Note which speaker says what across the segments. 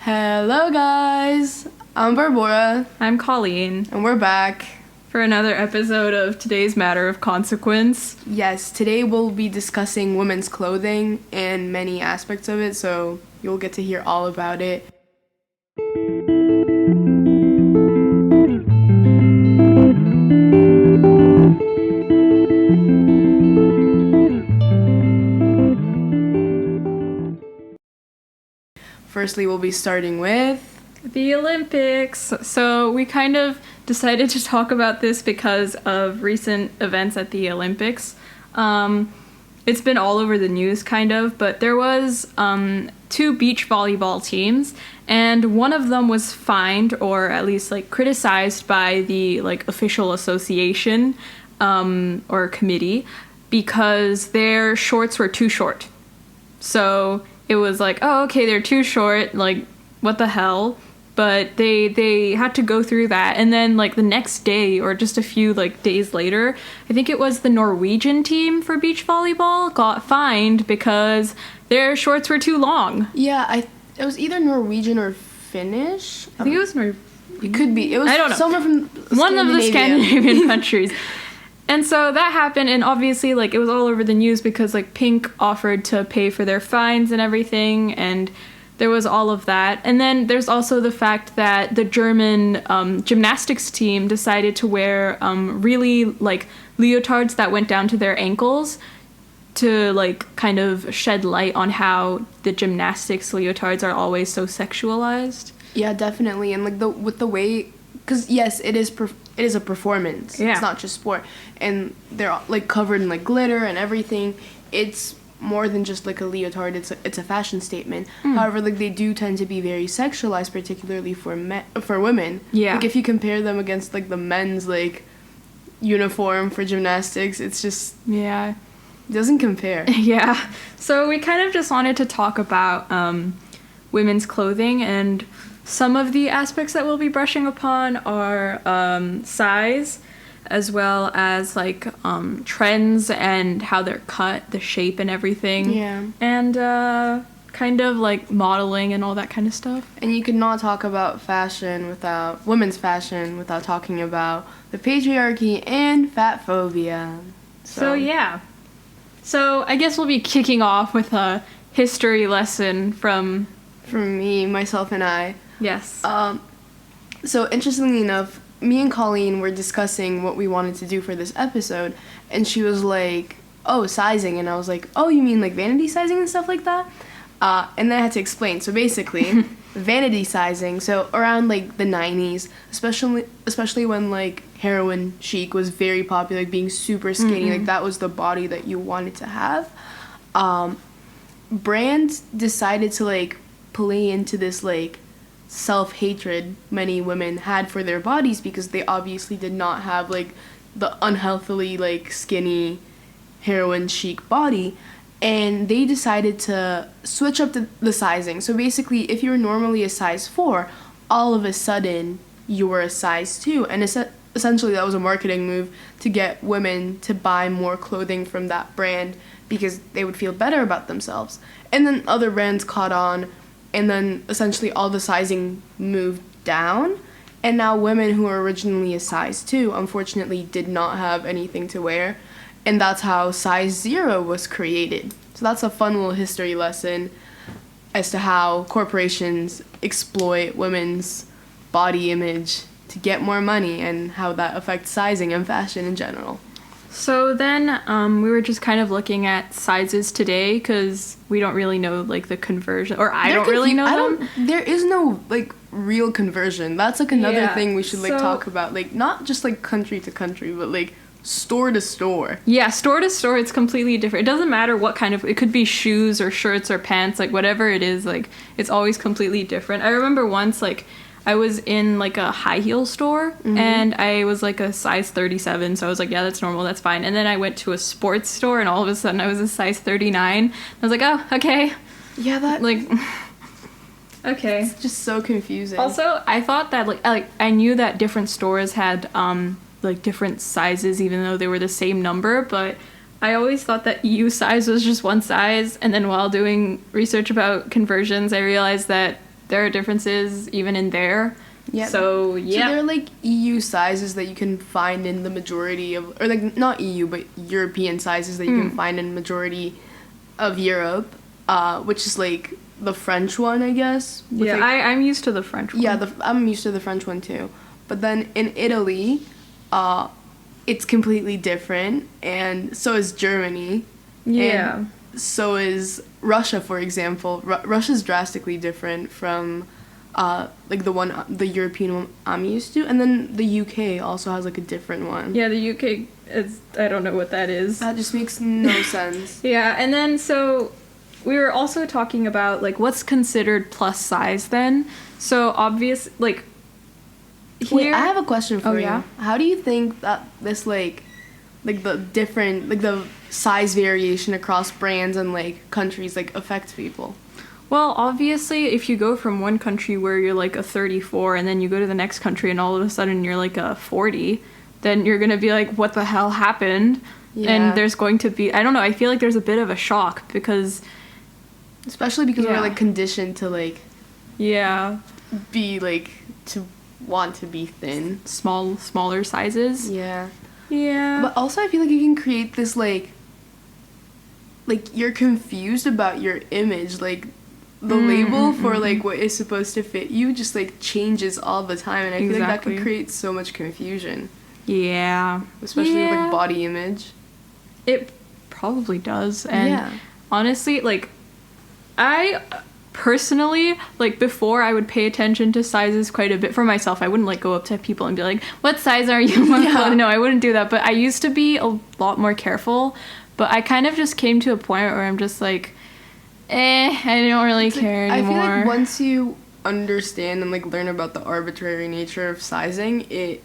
Speaker 1: Hello guys, I'm Barbara.
Speaker 2: I'm Colleen.
Speaker 1: And we're back
Speaker 2: for another episode of Today's Matter of Consequence.
Speaker 1: Yes, today we'll be discussing women's clothing and many aspects of it, so you'll get to hear all about it. Firstly, we'll be starting with
Speaker 2: the Olympics. So we kind of decided to talk about this because of recent events at the Olympics. It's been all over the news, kind of, but there was two beach volleyball teams, and one of them was fined, or at least criticized by the official association or committee, because their shorts were too short. So it was oh, okay, they're too short, what the hell? But they had to go through that, and then the next day, or just a few days later, I think it was the Norwegian team for beach volleyball got fined because their shorts were too long.
Speaker 1: Yeah, it was either Norwegian or Finnish.
Speaker 2: I think it was
Speaker 1: It could be. It was, I don't know, somewhere from
Speaker 2: one of the Scandinavian countries. And so that happened, and obviously, it was all over the news because, Pink offered to pay for their fines and everything, and there was all of that. And then there's also the fact that the German gymnastics team decided to wear really, leotards that went down to their ankles to, kind of shed light on how the gymnastics leotards are always so sexualized.
Speaker 1: Yeah, definitely. And, with the way... Because, yes, it is a performance. Yeah. It's not just sport. And they're, covered in, glitter and everything. It's more than just, a leotard. It's a fashion statement. However, they do tend to be very sexualized, particularly for women.
Speaker 2: Yeah.
Speaker 1: If you compare them against, the men's, uniform for gymnastics, it's just...
Speaker 2: Yeah.
Speaker 1: It doesn't compare.
Speaker 2: Yeah. So we kind of just wanted to talk about women's clothing, and... Some of the aspects that we'll be brushing upon are size, as well as trends and how they're cut, the shape and everything.
Speaker 1: Yeah.
Speaker 2: And kind of modeling and all that kind of stuff.
Speaker 1: And you could not talk about women's fashion without talking about the patriarchy and fat phobia.
Speaker 2: So yeah. So I guess we'll be kicking off with a history lesson from
Speaker 1: me, myself, and I.
Speaker 2: Yes.
Speaker 1: So interestingly enough, me and Colleen were discussing what we wanted to do for this episode, and she was like, oh, sizing, and I was like, oh, you mean vanity sizing and stuff like that? And then I had to explain. So basically, vanity sizing, so around the 90s, especially when heroin chic was very popular, being super skinny, that was the body that you wanted to have. Brands decided to play into this self-hatred many women had for their bodies, because they obviously did not have the unhealthily skinny heroin chic body, and they decided to switch up the sizing. So basically, if you're normally a size 4, all of a sudden you were a size 2, and essentially that was a marketing move to get women to buy more clothing from that brand because they would feel better about themselves. And then other brands caught on, and then essentially all the sizing moved down, and now women who were originally a size 2 unfortunately did not have anything to wear, and that's how size 0 was created. So that's a fun little history lesson as to how corporations exploit women's body image to get more money, and how that affects sizing and fashion in general.
Speaker 2: So then we were just kind of looking at sizes today, because we don't really know the conversion, or I don't really know them.
Speaker 1: There is no real conversion. That's another thing we should talk about. Not just country to country, but store to store.
Speaker 2: Yeah, store to store, it's completely different. It doesn't matter what kind of, it could be shoes or shirts or pants, whatever it is, it's always completely different. I remember once I was in a high heel store, and I was a size 37, so I was yeah, that's normal, that's fine. And then I went to a sports store, and all of a sudden I was a size 39. I was oh, okay.
Speaker 1: Yeah, that
Speaker 2: okay.
Speaker 1: It's just so confusing.
Speaker 2: Also, I thought that I knew that different stores had different sizes, even though they were the same number, but I always thought that U size was just one size, and then while doing research about conversions, I realized that there are differences even in there.
Speaker 1: Yeah.
Speaker 2: So
Speaker 1: there are like EU sizes that you can find in the majority of, or like not EU but European sizes that you can find in majority of Europe, which is like the French one, I guess.
Speaker 2: Yeah,
Speaker 1: like,
Speaker 2: I'm used to the French one.
Speaker 1: Yeah, I'm used to the French one too. But then in Italy, it's completely different, and so is Germany.
Speaker 2: Yeah.
Speaker 1: And so is Russia, for example. Russia's drastically different from like the European one I'm used to, and then the UK also has like a different one.
Speaker 2: Yeah, the UK is, I don't know what that is.
Speaker 1: That just makes no sense.
Speaker 2: Yeah, and then so we were also talking about like what's considered plus size then. So obvious like here.
Speaker 1: Wait, I have a question for you.
Speaker 2: Yeah?
Speaker 1: How do you think that this like the different like the size variation across brands and like countries like affects people?
Speaker 2: Well, obviously, if you go from one country where you're like a 34 and then you go to the next country and all of a sudden you're like a 40, then you're going to be like, what the hell happened? Yeah. And there's going to be, I don't know, I feel like there's a bit of a shock because...
Speaker 1: Especially because we're like conditioned to like...
Speaker 2: Yeah.
Speaker 1: Be like, to want to be thin.
Speaker 2: Smaller sizes.
Speaker 1: Yeah.
Speaker 2: Yeah.
Speaker 1: But also I feel like you can create this like you're confused about your image, like the label for like what is supposed to fit you just like changes all the time, and I feel like that could create so much confusion.
Speaker 2: Yeah.
Speaker 1: Especially with like body image.
Speaker 2: It probably does. And honestly, like I personally, like before I would pay attention to sizes quite a bit for myself. I wouldn't like go up to people and be like, what size are you? No, I wouldn't do that. But I used to be a lot more careful. But I kind of just came to a point where I'm just like, I don't really care anymore.
Speaker 1: I feel like once you understand and like learn about the arbitrary nature of sizing, it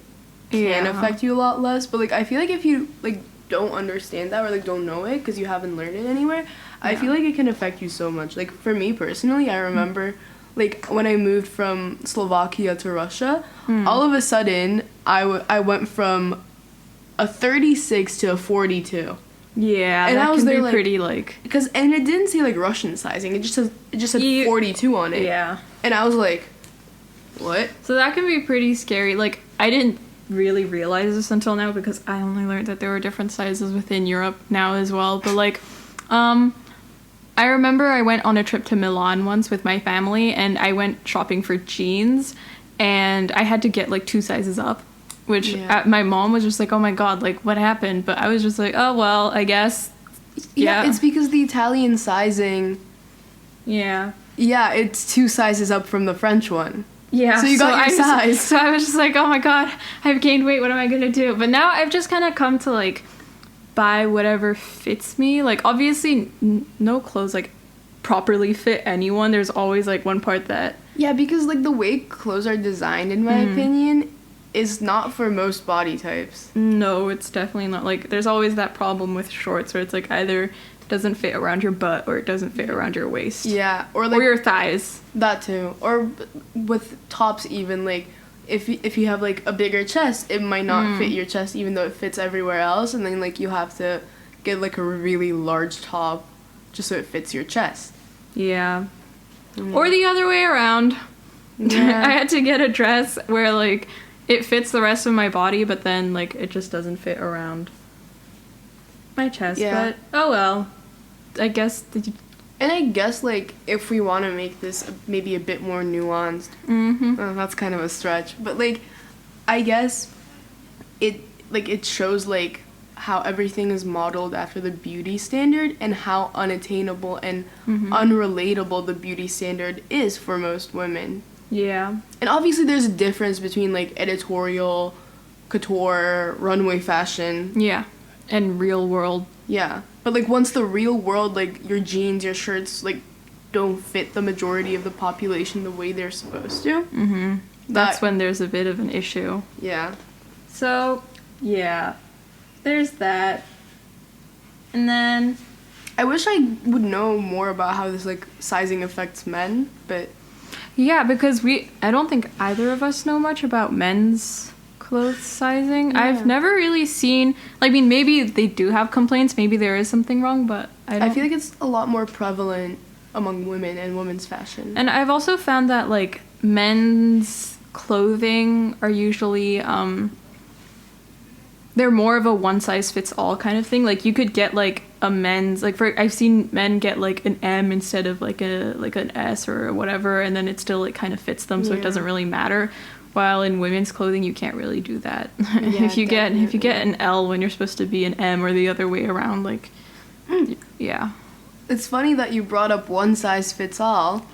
Speaker 1: can affect you a lot less. But like I feel like if you like don't understand that or like don't know it because you haven't learned it anywhere, I feel like it can affect you so much. Like for me personally, I remember like when I moved from Slovakia to Russia, all of a sudden I went from a 36 to a 42.
Speaker 2: Yeah,
Speaker 1: and
Speaker 2: that
Speaker 1: I was
Speaker 2: can
Speaker 1: there,
Speaker 2: be
Speaker 1: like,
Speaker 2: pretty like
Speaker 1: and it didn't say like Russian sizing. It just said 42 on it.
Speaker 2: Yeah,
Speaker 1: and I was like, what?
Speaker 2: So that can be pretty scary. Like I didn't really realize this until now because I only learned that there were different sizes within Europe now as well. But like, I remember I went on a trip to Milan once with my family, and I went shopping for jeans, and I had to get like 2 sizes up. Which my mom was just like, oh my god, like what happened? But I was just like, oh well, I guess.
Speaker 1: Yeah, it's because the Italian sizing.
Speaker 2: Yeah.
Speaker 1: Yeah, it's 2 sizes up from the French one.
Speaker 2: Yeah.
Speaker 1: So you got your size.
Speaker 2: So I was just like, oh my god, I've gained weight. What am I gonna do? But now I've just kind of come to like buy whatever fits me. Like obviously, no clothes like properly fit anyone. There's always like one part that.
Speaker 1: Yeah, because like the way clothes are designed, in my opinion, is not for most body types.
Speaker 2: No, it's definitely not. Like there's always that problem with shorts where it's like either it doesn't fit around your butt or it doesn't fit around your waist.
Speaker 1: Yeah, or like
Speaker 2: your thighs.
Speaker 1: That too. Or with tops even, like if you have like a bigger chest, it might not fit your chest even though it fits everywhere else, and then like you have to get like a really large top just so it fits your chest.
Speaker 2: Yeah. Or the other way around. Yeah. I had to get a dress where like it fits the rest of my body, but then, like, it just doesn't fit around my chest. Yeah. But, oh well. I guess...
Speaker 1: And I guess, like, if we want to make this maybe a bit more nuanced... that's kind of a stretch. But, like, I guess it shows, like, how everything is modeled after the beauty standard and how unattainable and unrelatable the beauty standard is for most women.
Speaker 2: Yeah.
Speaker 1: And obviously there's a difference between like editorial, couture, runway fashion.
Speaker 2: Yeah. And real world.
Speaker 1: Yeah. But like once the real world, like your jeans, your shirts, like don't fit the majority of the population the way they're supposed to.
Speaker 2: That's when there's a bit of an issue.
Speaker 1: Yeah.
Speaker 2: So, yeah. There's that. And then
Speaker 1: I wish I would know more about how this like sizing affects men, but
Speaker 2: yeah, because I don't think either of us know much about men's clothes sizing. Yeah. I've never really seen, I mean, maybe they do have complaints, maybe there is something wrong, but I
Speaker 1: feel like it's a lot more prevalent among women and women's fashion.
Speaker 2: And I've also found that like men's clothing are usually they're more of a one size fits all kind of thing. Like you could get like a men's I've seen men get like an M instead of like an S or whatever, and then it still like kind of fits them, so it doesn't really matter. While in women's clothing you can't really do that.
Speaker 1: Yeah,
Speaker 2: if you get an L when you're supposed to be an M, or the other way around, like yeah.
Speaker 1: It's funny that you brought up one size fits all.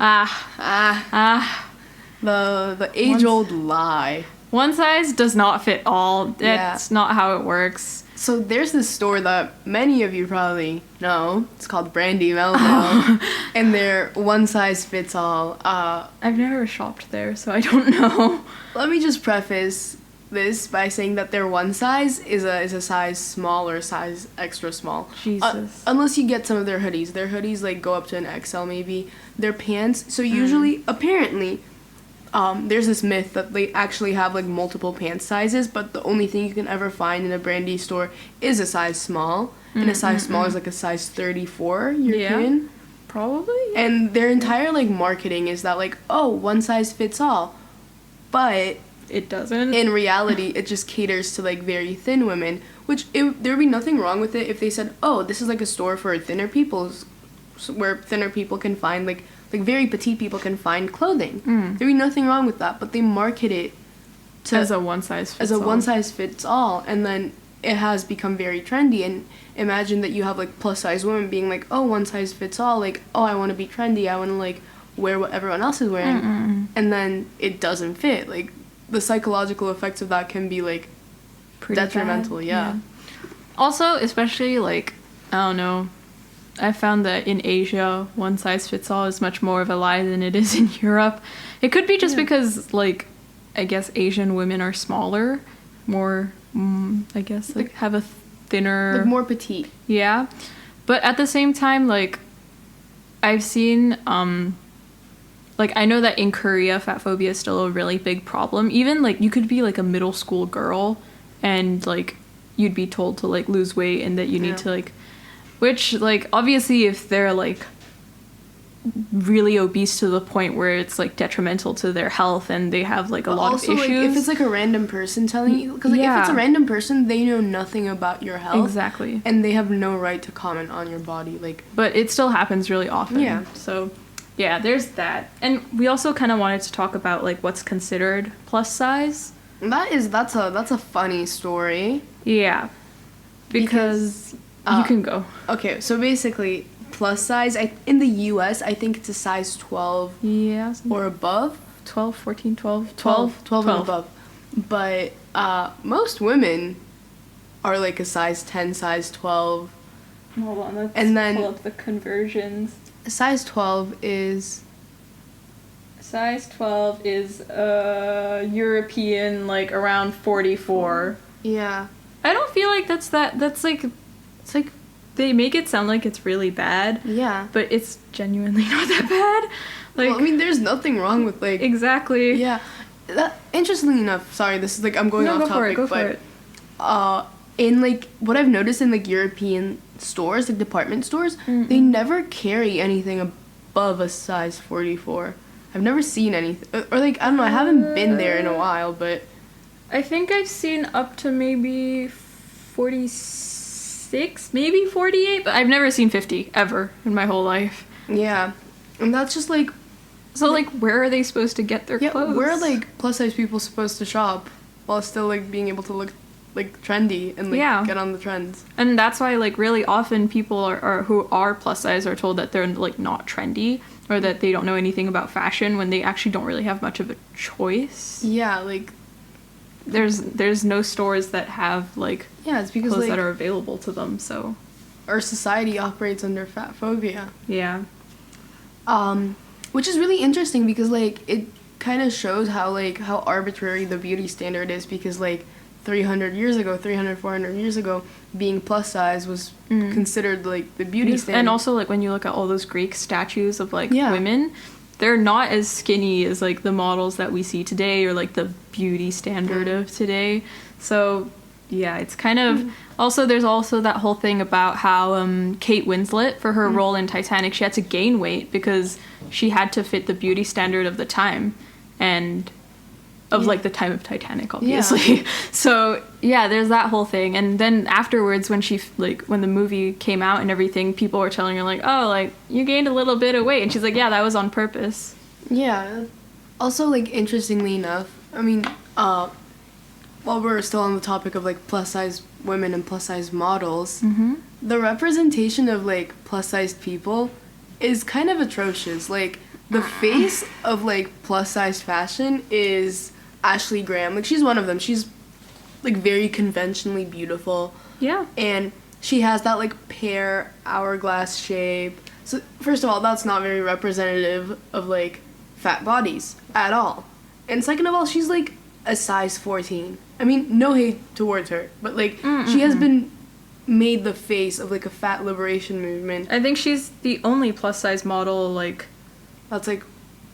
Speaker 1: The age-old lie.
Speaker 2: One size does not fit all. That's not how it works.
Speaker 1: So there's this store that many of you probably know. It's called Brandy Melville. And they're one size fits all.
Speaker 2: I've never shopped there, so I don't know.
Speaker 1: Let me just preface this by saying that their one size is a size small or size extra small.
Speaker 2: Jesus.
Speaker 1: Unless you get some of their hoodies. Their hoodies like go up to an XL maybe. Their pants, so usually, apparently, there's this myth that they actually have like multiple pant sizes, but the only thing you can ever find in a Brandy store is a size small. And a size small is like a size 34 European.
Speaker 2: Yeah, probably.
Speaker 1: And their entire like marketing is that like, oh, one size fits all. But
Speaker 2: it doesn't.
Speaker 1: In reality, it just caters to like very thin women, which there would be nothing wrong with it if they said, oh, this is like a store for thinner people, where thinner people can find like very petite people can find clothing. There'd be nothing wrong with that, but they market it
Speaker 2: as a one size
Speaker 1: fits all, and then it has become very trendy. And imagine that you have like plus size women being like, oh, one size fits all, like, oh, I want to be trendy, I want to like wear what everyone else is wearing, and then it doesn't fit. Like the psychological effects of that can be like pretty detrimental. Yeah.
Speaker 2: Also, especially like, I don't know, I found that in Asia, one size fits all is much more of a lie than it is in Europe. It could be just because, like, I guess Asian women are smaller, more, I guess, like, have a thinner...
Speaker 1: Like, more petite.
Speaker 2: Yeah. But at the same time, like, I've seen, like, I know that in Korea, fat phobia is still a really big problem. Even, like, you could be, like, a middle school girl, and, like, you'd be told to, like, lose weight and that you need to, like... Which, like, obviously if they're, like, really obese to the point where it's, like, detrimental to their health and they have, like, a lot of issues.
Speaker 1: Also, like, if it's, like, a random person telling you... Because, like, if it's a random person, they know nothing about your health.
Speaker 2: Exactly.
Speaker 1: And they have no right to comment on your body, like...
Speaker 2: But it still happens really often.
Speaker 1: Yeah.
Speaker 2: So, yeah, there's that. And we also kind of wanted to talk about, like, what's considered plus size.
Speaker 1: That's a funny story.
Speaker 2: Yeah. Because you can go. Okay,
Speaker 1: so basically, plus size, in the US, I think it's a size 12 or above.
Speaker 2: 12, 14, 12?
Speaker 1: 12 and above. But most women are like a size 10, size 12.
Speaker 2: Hold on, let's pull up the conversions.
Speaker 1: Size 12 is...
Speaker 2: Size 12 is European, like, around 44.
Speaker 1: Yeah.
Speaker 2: I don't feel like that's like... It's like, they make it sound like it's really bad.
Speaker 1: Yeah.
Speaker 2: But it's genuinely not that bad. Like,
Speaker 1: well, I mean, there's nothing wrong with, like...
Speaker 2: Exactly.
Speaker 1: Yeah. Interestingly enough, sorry, this is, like, I'm going off topic,
Speaker 2: go for it.
Speaker 1: In, like, what I've noticed in, like, European stores, like, department stores, they never carry anything above a size 44. I've never seen anything. Or, like, I don't know, I haven't been there in a while, but...
Speaker 2: I think I've seen up to maybe 46, maybe 48, but I've never seen 50, ever, in my whole life.
Speaker 1: Yeah. And that's just, like...
Speaker 2: So, like, where are they supposed to get their clothes?
Speaker 1: Where are, like, plus-size people supposed to shop while still, like, being able to look, like, trendy and, like, get on the trends?
Speaker 2: And that's why, like, really often people who are plus-size are told that they're, like, not trendy or that they don't know anything about fashion when they actually don't really have much of a choice.
Speaker 1: Yeah, like...
Speaker 2: There's no stores that have, like,
Speaker 1: it's because,
Speaker 2: clothes
Speaker 1: like,
Speaker 2: that are available to them, so...
Speaker 1: Our society operates under fat phobia.
Speaker 2: Yeah.
Speaker 1: Which is really interesting because, like, it kind of shows how arbitrary the beauty standard is because, like, 400 years ago, being plus size was considered, like, the beauty standard.
Speaker 2: And also, like, when you look at all those Greek statues of, like, women, they're not as skinny as, like, the models that we see today or, like, the beauty standard of today. So, yeah, it's kind of also there's also that whole thing about how Kate Winslet, for her role in Titanic, she had to gain weight because she had to fit the beauty standard of the time and of like the time of Titanic, obviously. Yeah. So yeah, there's that whole thing. And then afterwards, when she when the movie came out and everything, people were telling her like, oh, like you gained a little bit of weight, and she's like, yeah, that was on purpose.
Speaker 1: Yeah. Also, like, interestingly enough, I mean, while we're still on the topic of like plus size women and plus size models, the representation of like plus sized people is kind of atrocious. Like, the face of like plus size fashion is Ashley Graham. Like, she's one of them. She's like very conventionally beautiful.
Speaker 2: Yeah.
Speaker 1: And she has that like pear hourglass shape. So first of all, that's not very representative of like fat bodies at all. And second of all, she's like a size 14. I mean, no hate towards her, but like she has been made the face of like a fat liberation movement.
Speaker 2: I think she's the only plus size model like
Speaker 1: that's like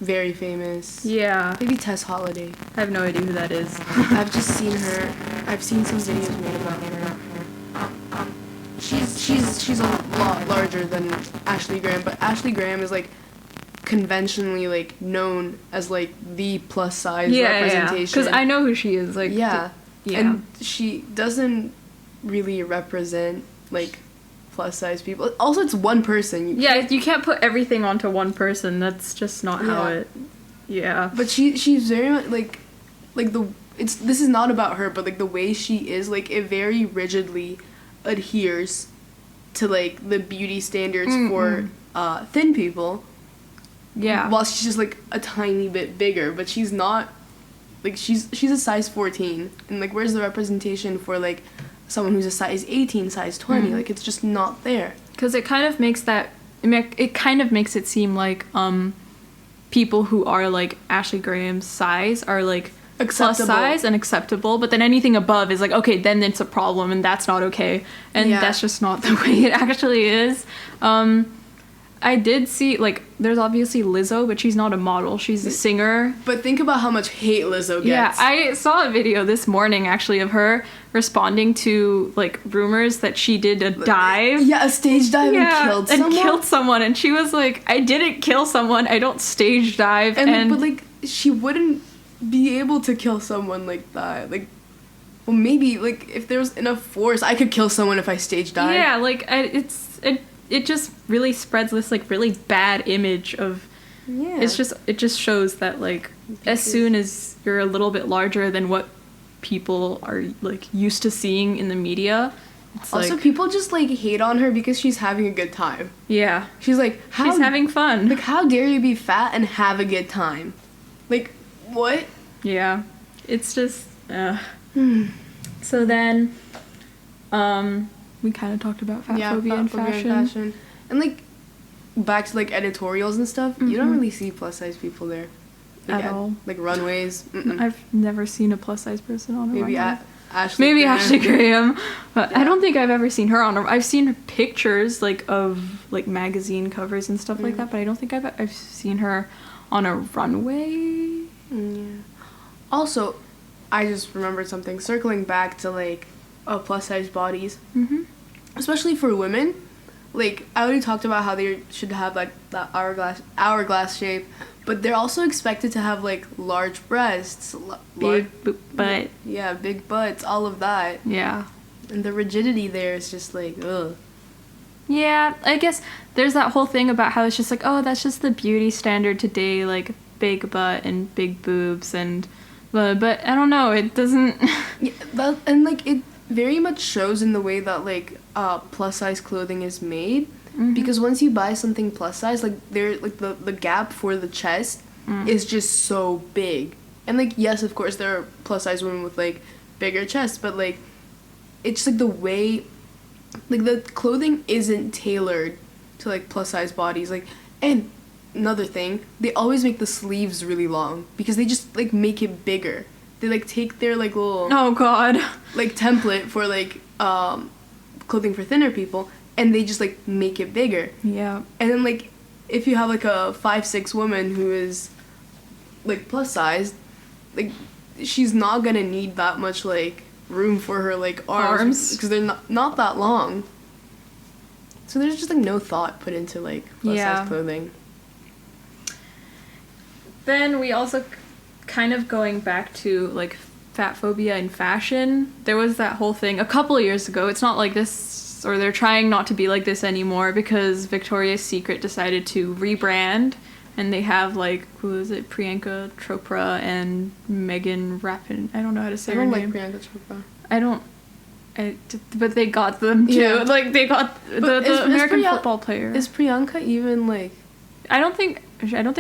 Speaker 1: very famous.
Speaker 2: Yeah.
Speaker 1: Maybe Tess Holiday.
Speaker 2: I have no idea who that is.
Speaker 1: I've just seen her. I've seen some videos made about her. She's a lot larger than Ashley Graham, but Ashley Graham is like conventionally like known as like the plus size representation.
Speaker 2: Because I know who she is. Like
Speaker 1: and she doesn't really represent like plus size people. Also, it's one person.
Speaker 2: You can't put everything onto one person. That's just not how it. Yeah.
Speaker 1: But she's very much like this is not about her, but like the way she is, like it very rigidly adheres to like the beauty standards for thin people.
Speaker 2: Yeah.
Speaker 1: While she's just like a tiny bit bigger, but she's not like she's a size 14, and like where's the representation for like someone who's a size 18, size 20? Like it's just not there. Because
Speaker 2: it kind of makes it seem like people who are like Ashley Graham's size are like
Speaker 1: acceptable.
Speaker 2: Plus size and acceptable, but then anything above is like, okay, then it's a problem and that's not okay, and that's just not the way it actually is. I did see, like, there's obviously Lizzo, but she's not a model. She's a singer.
Speaker 1: But think about how much hate Lizzo gets.
Speaker 2: Yeah, I saw a video this morning, actually, of her responding to, like, rumors that she did a dive.
Speaker 1: Yeah, a stage dive and
Speaker 2: killed someone. And she was like, I didn't kill someone. I don't stage dive.
Speaker 1: But, like, she wouldn't be able to kill someone like that. Like, well, maybe, like, if there was enough force, I could kill someone if I stage dive.
Speaker 2: Yeah, like, it just really spreads this like really bad image of it just shows that like as soon as you're a little bit larger than what people are like used to seeing in the media, it's
Speaker 1: also like, people just like hate on her because she's having a good time.
Speaker 2: Yeah,
Speaker 1: she's like
Speaker 2: she's having fun.
Speaker 1: Like, how dare you be fat and have a good time? Like, what?
Speaker 2: Yeah, it's just so then we kind of talked about fat phobia and fashion.
Speaker 1: And, like, back to, like, editorials and stuff, you don't really see plus-size people there. Like,
Speaker 2: at all.
Speaker 1: Like, runways.
Speaker 2: I've never seen a plus-size person on a runway.
Speaker 1: Maybe
Speaker 2: Ashley Graham. But I don't think I've ever seen her on a... I've seen pictures, like, of, like, magazine covers and stuff like that, but I don't think I've seen her on a runway.
Speaker 1: Yeah. Also, I just remembered something. Circling back to, like, plus-size bodies, especially for women. Like, I already talked about how they should have like that hourglass shape, but they're also expected to have like large breasts,
Speaker 2: big butt,
Speaker 1: big butts, all of that.
Speaker 2: Yeah,
Speaker 1: and the rigidity there is just like ugh.
Speaker 2: Yeah, I guess there's that whole thing about how it's just like, oh, that's just the beauty standard today, like big butt and big boobs, and but I don't know, it doesn't.
Speaker 1: And like it very much shows in the way that like plus size clothing is made, because once you buy something plus size, like there like the gap for the chest is just so big. And like yes, of course there are plus size women with like bigger chests, but like it's like the way like the clothing isn't tailored to like plus size bodies. Like, and another thing, they always make the sleeves really long because they just like make it bigger. They like take their like little like template for like clothing for thinner people, and they just like make it bigger.
Speaker 2: Yeah.
Speaker 1: And then like if you have like a 5'6" woman who is like plus size, like she's not gonna need that much like room for her like arms because they're not that long. So there's just like no thought put into like plus-size clothing.
Speaker 2: Then we also kind of going back to like fat phobia in fashion. There was that whole thing a couple of years ago. It's not like this, or they're trying not to be like this anymore because Victoria's Secret decided to rebrand, and they have like, who is it, Priyanka Chopra and Megan Rapin. I don't know how to say her name.
Speaker 1: I don't like Priyanka Chopra.
Speaker 2: But they got them too. Yeah. Like they got the American football player.
Speaker 1: Is Priyanka even like?
Speaker 2: I don't think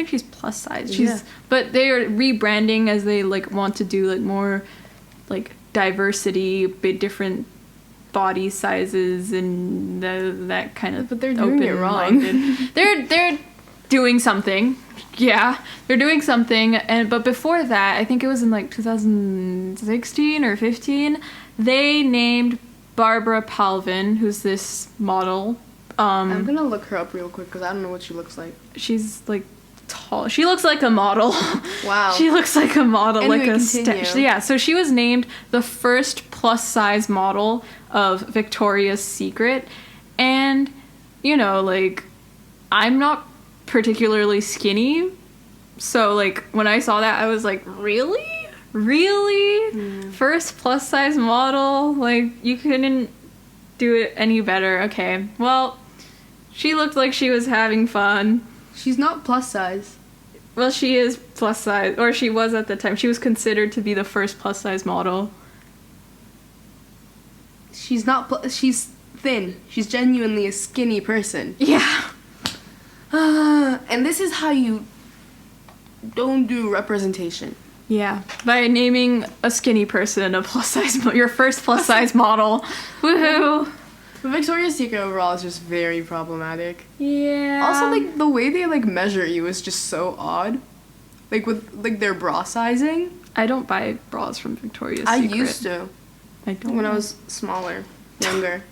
Speaker 2: she's plus size. But they are rebranding as they like want to do like more like diversity, bit different body sizes and that kind of.
Speaker 1: But they're doing it wrong.
Speaker 2: They're doing something. Yeah, they're doing something. But before that, I think it was in like 2016 or 15. They named Barbara Palvin, who's this model.
Speaker 1: I'm gonna look her up real quick because I don't know what she looks like.
Speaker 2: She's like tall. She looks like a model.
Speaker 1: Wow.
Speaker 2: She looks like a model.
Speaker 1: Anyway,
Speaker 2: like a yeah. So she was named the first plus size model of Victoria's Secret, and you know, like I'm not particularly skinny, so like when I saw that, I was like, really? First plus size model? Like you couldn't do it any better. Okay, well, she looked like she was having fun.
Speaker 1: She's not plus size.
Speaker 2: Well, she is plus size, or she was at the time. She was considered to be the first plus size model.
Speaker 1: She's not she's thin. She's genuinely a skinny person.
Speaker 2: Yeah.
Speaker 1: And this is how you don't do representation.
Speaker 2: Yeah, by naming a skinny person a plus size, your first plus size model. Woohoo!
Speaker 1: But Victoria's Secret overall is just very problematic.
Speaker 2: Yeah.
Speaker 1: Also, like the way they like measure you is just so odd. Like with like their bra sizing.
Speaker 2: I don't buy bras from Victoria's Secret.
Speaker 1: I used to.
Speaker 2: I don't.
Speaker 1: When I was smaller, younger,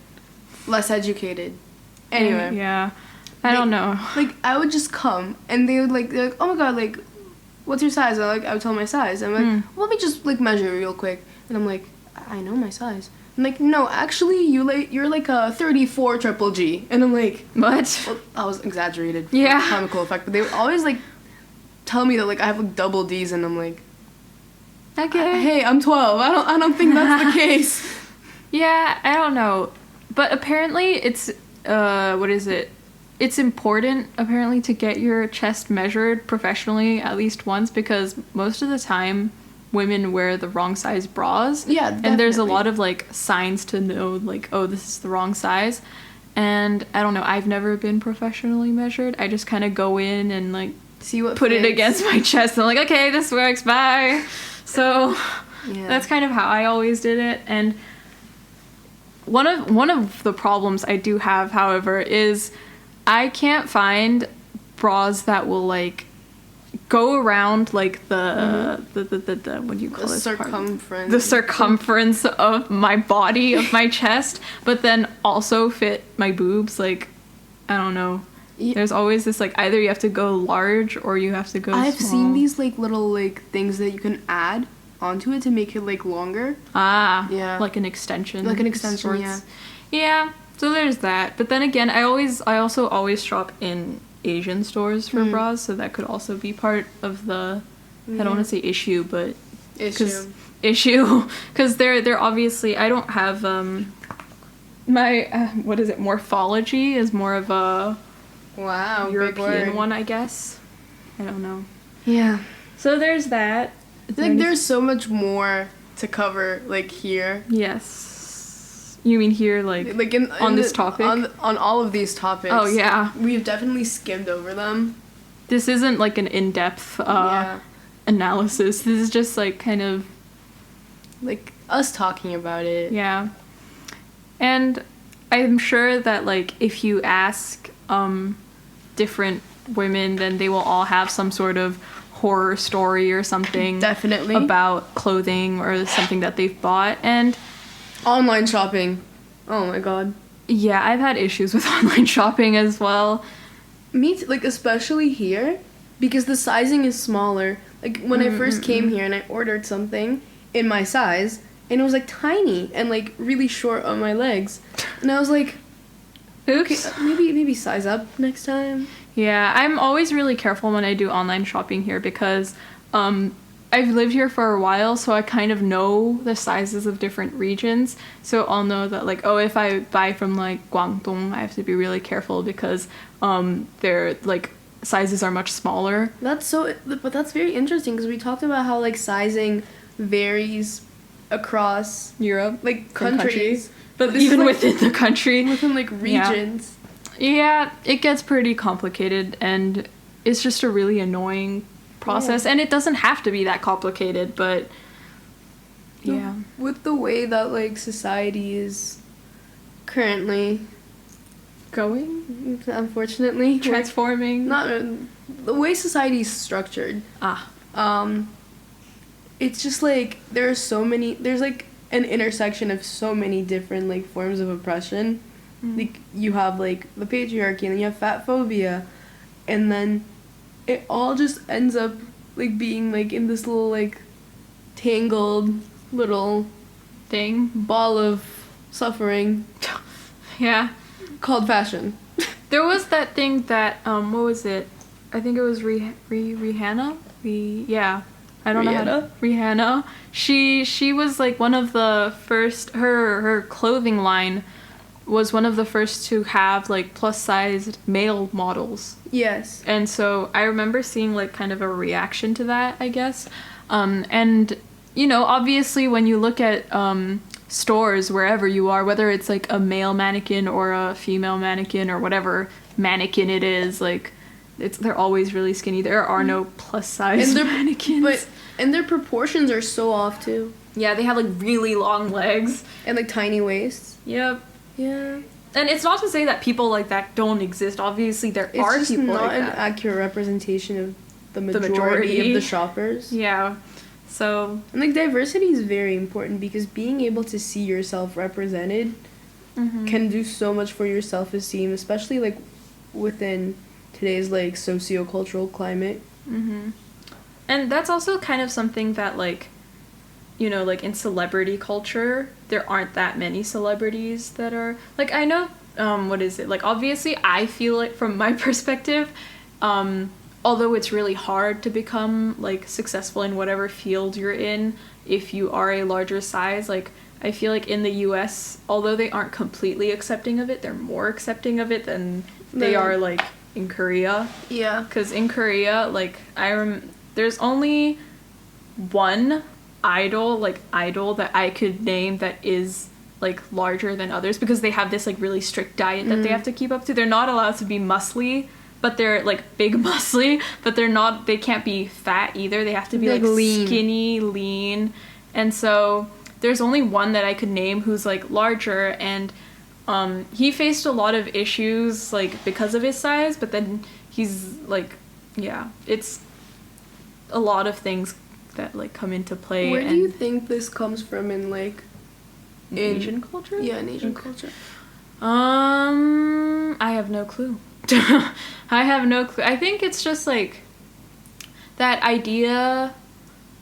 Speaker 1: less educated. Anyway.
Speaker 2: Yeah. I don't know.
Speaker 1: Like I would just come and they're like, oh my god, like, what's your size? I would tell my size. I'm like, well, let me just like measure real quick. And I'm like, I know my size. I'm like, no, actually, you're like a 34 triple G. And I'm like,
Speaker 2: what?
Speaker 1: Well, I was exaggerated.
Speaker 2: Yeah.
Speaker 1: Comical effect. But they would always like tell me that like I have like double D's, and I'm like,
Speaker 2: okay.
Speaker 1: Hey, I'm 12. I don't think that's the case.
Speaker 2: Yeah, I don't know. But apparently it's what is it? It's important, apparently, to get your chest measured professionally at least once, because most of the time women wear the wrong size bras.
Speaker 1: Yeah, definitely.
Speaker 2: And there's a lot of, like, signs to know, like, oh, this is the wrong size. And I don't know, I've never been professionally measured. I just kind of go in and, like,
Speaker 1: see what
Speaker 2: put
Speaker 1: fits.
Speaker 2: it against my chest. And I'm like, okay, this works, bye. So that's kind of how I always did it. And one of the problems I do have, however, is I can't find bras that will like go around like the what do you call this
Speaker 1: circumference
Speaker 2: part? The circumference of my body, of my chest, but then also fit my boobs. Like I don't know. Yeah. There's always this like either you have to go large or you have to go
Speaker 1: I've
Speaker 2: small.
Speaker 1: seen these like little like things that you can add onto it to make it like longer.
Speaker 2: Yeah, like an extension.
Speaker 1: Like an extension,
Speaker 2: sorts. Yeah. So there's that. But then again, I also always shop in Asian stores for bras, so that could also be part of the I don't want to say issue, but issue because they're obviously I don't have my what is it, morphology is more of a European one, I guess. I don't know.
Speaker 1: Yeah.
Speaker 2: So there's that.
Speaker 1: Like there's so much more to cover like here.
Speaker 2: Yes. You mean here, like on this topic?
Speaker 1: On all of these topics.
Speaker 2: Oh, yeah.
Speaker 1: We've definitely skimmed over them.
Speaker 2: This isn't, like, an in-depth analysis. This is just, like, kind of...
Speaker 1: like, us talking about it.
Speaker 2: Yeah. And I'm sure that, like, if you ask different women, then they will all have some sort of horror story or something.
Speaker 1: Definitely.
Speaker 2: About clothing or something that they've bought. And...
Speaker 1: online shopping. Oh my god.
Speaker 2: Yeah, I've had issues with online shopping as well.
Speaker 1: Me too, like especially here because the sizing is smaller. Like when I first came here and I ordered something in my size and it was like tiny and like really short on my legs, and I was like,
Speaker 2: Oops.
Speaker 1: okay, maybe size up next time.
Speaker 2: Yeah, I'm always really careful when I do online shopping here because I've lived here for a while, so I kind of know the sizes of different regions. So I'll know that, like, oh, if I buy from, like, Guangdong, I have to be really careful because their, like, sizes are much smaller.
Speaker 1: But that's very interesting because we talked about how, like, sizing varies across
Speaker 2: Europe,
Speaker 1: like, countries.
Speaker 2: But
Speaker 1: this
Speaker 2: even
Speaker 1: is, like,
Speaker 2: within the country.
Speaker 1: within, like, regions.
Speaker 2: Yeah, it gets pretty complicated, and it's just a really annoying process. And it doesn't have to be that complicated, but yeah.
Speaker 1: With the way that, like, society is currently
Speaker 2: going,
Speaker 1: unfortunately,
Speaker 2: transforming.
Speaker 1: Not the way society is structured. It's just like there's like an intersection of so many different, like, forms of oppression. Like, you have, like, the patriarchy, and then you have fat phobia, and then it all just ends up, like, being, like, in this little, like, tangled little
Speaker 2: thing,
Speaker 1: ball of suffering.
Speaker 2: Yeah.
Speaker 1: Called fashion.
Speaker 2: There was that thing that, what was it? I think it was Rihanna? I don't know. Rihanna. She was, like, one of the first, her clothing line was one of the first to have, like, plus-sized male models.
Speaker 1: Yes.
Speaker 2: And so I remember seeing, like, kind of a reaction to that, I guess. And, you know, obviously when you look at stores wherever you are, whether it's, like, a male mannequin or a female mannequin or whatever mannequin it is, like, they're always really skinny. There are no plus-sized mannequins.
Speaker 1: And their proportions are so off, too.
Speaker 2: Yeah, they have, like, really long legs.
Speaker 1: And, like, tiny waists.
Speaker 2: Yep.
Speaker 1: Yeah.
Speaker 2: And it's not to say that people like that don't exist. Obviously, there are people like that. It's just not an
Speaker 1: accurate representation of the majority of the shoppers.
Speaker 2: Yeah. So...
Speaker 1: And, like, diversity is very important because being able to see yourself represented can do so much for your self-esteem, especially, like, within today's, like, socio-cultural climate.
Speaker 2: And that's also kind of something that, like, you know, like, in celebrity culture, there aren't that many celebrities that are... Like, I know, what is it? Like, obviously, I feel like, from my perspective, although it's really hard to become, like, successful in whatever field you're in, if you are a larger size, like, I feel like in the US, although they aren't completely accepting of it, they're more accepting of it than they are, like, in Korea.
Speaker 1: Yeah.
Speaker 2: Because in Korea, like, there's only one idol that I could name that is, like, larger than others because they have this, like, really strict diet that they have to keep up to. They're not allowed to be muscly, but they're, like, big muscly, but they can't be fat either. They have to be, like, lean. Skinny, lean. And so there's only one that I could name who's, like, larger, and he faced a lot of issues, like, because of his size, but then he's, like, yeah, it's a lot of things that, like, come into play.
Speaker 1: Where do you think this comes from in, like,
Speaker 2: in Asian culture?
Speaker 1: Yeah, in Asian culture.
Speaker 2: I have no clue. I have no clue. I think it's just, like, that idea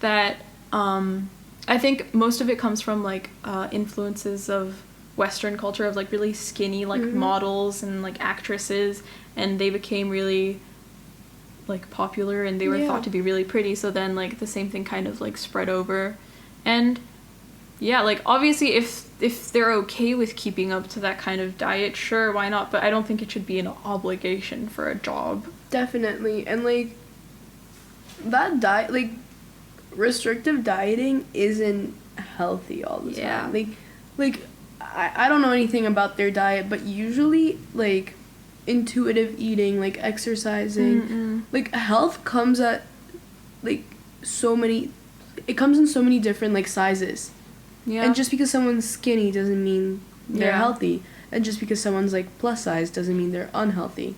Speaker 2: that, I think most of it comes from, like, influences of Western culture, of, like, really skinny, like, models and, like, actresses, and they became really, like, popular, and they were thought to be really pretty, so then, like, the same thing kind of, like, spread over. And yeah, like, obviously if they're okay with keeping up to that kind of diet, sure, why not? But I don't think it should be an obligation for a job. Definitely.
Speaker 1: And, like, that diet, like, restrictive dieting isn't healthy all the time. Like I don't know anything about their diet, but usually, like, intuitive eating, like, exercising, like, health comes at, like, it comes in so many different, like, sizes. Yeah. And just because someone's skinny doesn't mean they're healthy. And just because someone's, like, plus size doesn't mean they're unhealthy.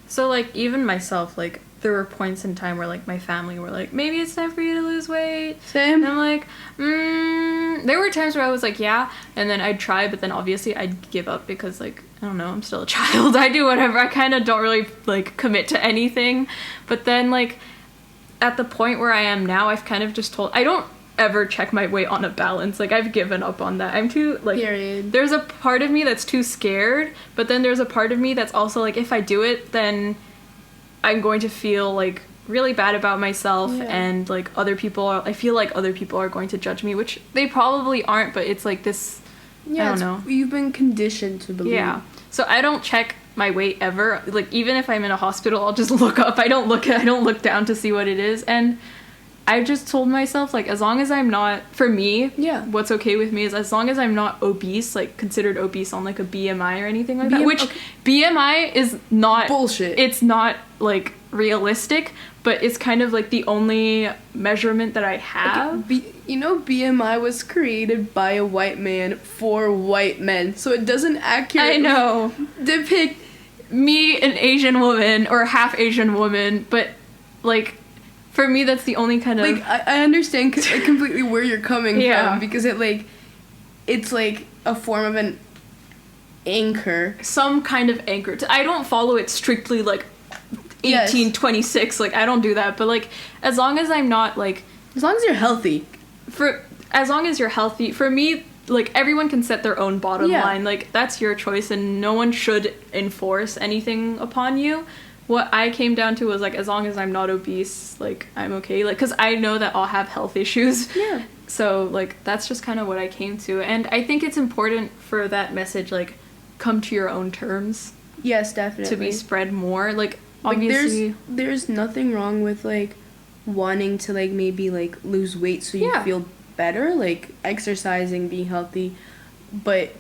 Speaker 2: So, like, even myself, like, there were points in time where, like, my family were like, maybe it's time for you to lose weight.
Speaker 1: Same.
Speaker 2: And I'm like, there were times where I was like, yeah, and then I'd try, but then obviously I'd give up because, like, I don't know, I'm still a child. I do whatever. I kind of don't really, like, commit to anything. But then, like, at the point where I am now, I've kind of just I ever check my weight on a balance. Like, I've given up on that. I'm too, like...
Speaker 1: Period.
Speaker 2: There's a part of me that's too scared, but then there's a part of me that's also, like, if I do it, then I'm going to feel, like, really bad about myself, and, like, I feel like other people are going to judge me, which they probably aren't, but it's, like, this... I don't know.
Speaker 1: You've been conditioned to believe.
Speaker 2: Yeah. So I don't check my weight ever. Like, even if I'm in a hospital, I'll just look up. I don't look down to see what it is. And I just told myself, like, as long as I'm not, for me, what's okay with me is as long as I'm not obese, like, considered obese on, like, a BMI or anything like that. Which, BMI is not...
Speaker 1: Bullshit.
Speaker 2: It's not, like, realistic, but it's kind of, like, the only measurement that I have.
Speaker 1: BMI was created by a white man for white men, so it doesn't accurately depict
Speaker 2: me, an Asian woman, or half Asian woman, but, like, for me, that's the only kind of...
Speaker 1: Like, I understand completely where you're coming from, because it's, like, a form of an anchor.
Speaker 2: Some kind of anchor. I don't follow it strictly, like, 1826, like, I don't do that, but, like, as long as I'm not, like...
Speaker 1: As long as you're healthy.
Speaker 2: As long as you're healthy, for me, like, everyone can set their own bottom line, like, that's your choice, and no one should enforce anything upon you. What I came down to was, like, as long as I'm not obese, like, I'm okay, like, because I know that I'll have health issues.
Speaker 1: Yeah.
Speaker 2: So, like, that's just kind of what I came to, and I think it's important for that message, like, come to your own terms.
Speaker 1: Yes, definitely.
Speaker 2: To be spread more, like, obviously...
Speaker 1: There's nothing wrong with, like, wanting to, like, maybe, like, lose weight so you feel better, like, exercising, being healthy, but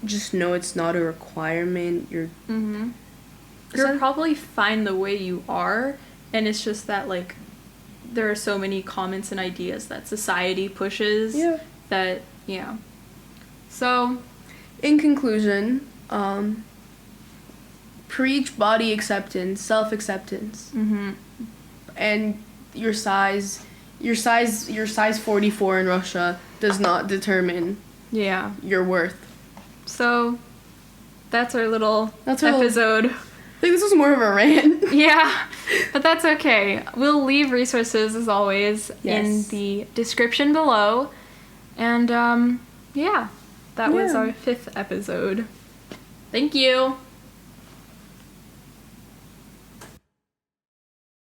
Speaker 1: just know it's not a requirement.
Speaker 2: You're probably fine the way you are, and it's just that, like, there are so many comments and ideas that society pushes that, So,
Speaker 1: in conclusion, preach body acceptance, self-acceptance. And your size 44 in Russia does not determine your worth.
Speaker 2: So, that's our little episode.
Speaker 1: I think this was more of a rant.
Speaker 2: Yeah, but that's okay. We'll leave resources, as always, in the description below. And, that was our 5th episode. Thank you.